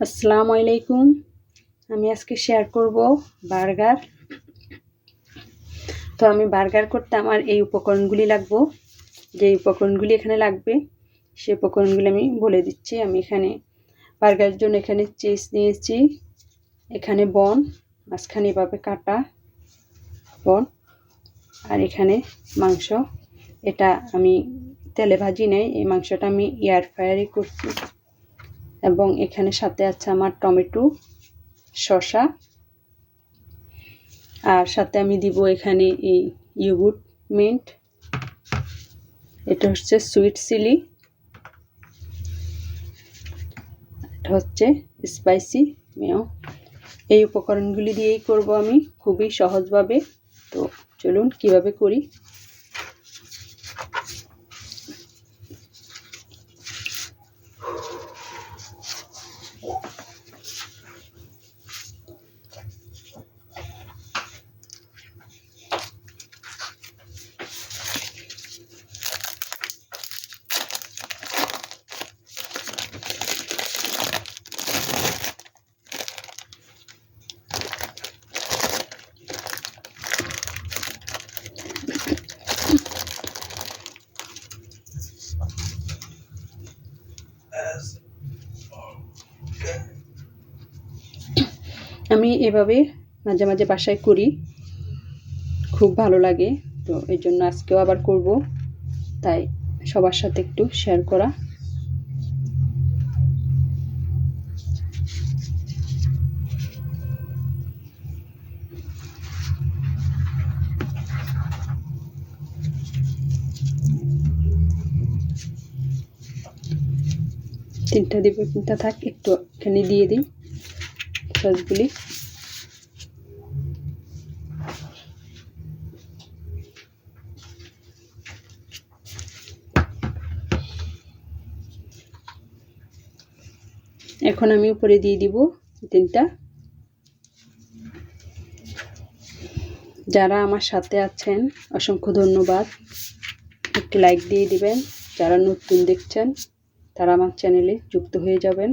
আসসালামু আলাইকুম। আমি আজকে শেয়ার করব বার্গার। তো আমি বার্গার করতে আমার এই উপকরণগুলি লাগবে। যে উপকরণগুলি এখানে লাগবে সেই উপকরণগুলি আমি বলে দিচ্ছি। আমি এখানে বার্গারের জন্য এখানে চিজ নিয়েছি, এখানে বন মাঝখানে এভাবে কাটা বন, আর এখানে মাংস। এটা আমি তেলে ভাজি নেই, এই মাংসটা আমি এয়ার ফ্রায়ারে করছি। এবং এখানে সাথে আছে আমার টমেটো, শসা, আর সাথে আমি দিব এখানে এই ইয়োগুর্ট মিন্ট, এটা হচ্ছে সুইট চিলি, এটা হচ্ছে স্পাইসি মেয়। এই উপকরণগুলি দিয়েই করব আমি খুবই সহজভাবে। তো চলুন কিভাবে করি। আমি এভাবে মাঝে মাঝে বাসায় করি, খুব ভালো লাগে। তো এই জন্য আজকেও আবার করব, তাই সবার সাথে একটু শেয়ার করা। তিনটা দিব, তিনটা থাক, একটু এখানে দিয়ে দিই সসগুলি। এখন আমি উপরে দিয়ে দিব তিনটা। যারা আমার সাথে আছেন অসংখ্য ধন্যবাদ, একটি লাইক দিয়ে দিবেন। যারা নতুন দেখছেন তারা আমার চ্যানেলে যুক্ত হয়ে যাবেন।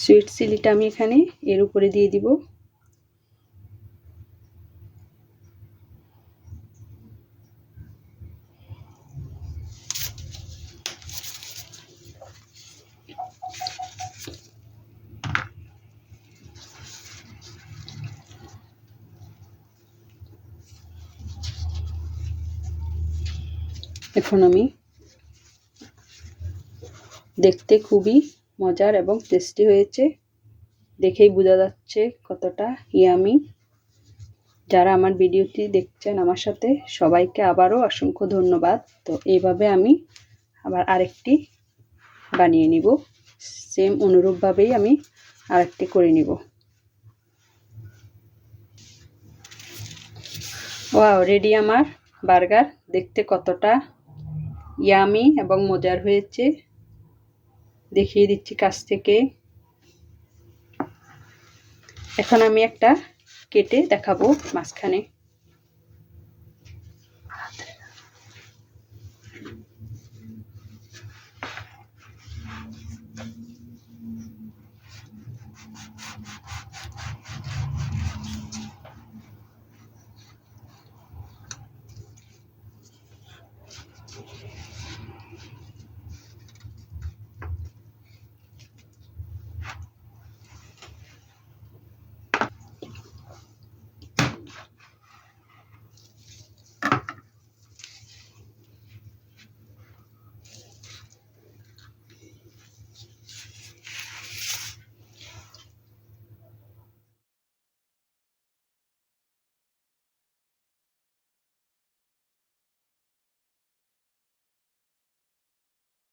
সুইট চিলিটা আমি এখানে এর উপরে দিয়ে দিব। এখন আমি দেখতে খুবই মজার এবং টেস্টি হয়েছে, দেখেই বোঝা যাচ্ছে কতটা ইয়ামি। যারা আমার ভিডিওটি দেখছেন আমার সাথে, সবাইকে আবারও অসংখ্য ধন্যবাদ। তো এইভাবে আমি আবার আরেকটি বানিয়ে নিব, সেম অনুরূপভাবেই আমি আরেকটি করে নিব। ওয়াও, রেডি আমার বার্গার। দেখতে কতটা ইয়ামি এবং মজার হয়েছে দেখিয়ে দিচ্ছি কাছ থেকে। এখন আমি একটা কেটে দেখাবো মাঝখানে।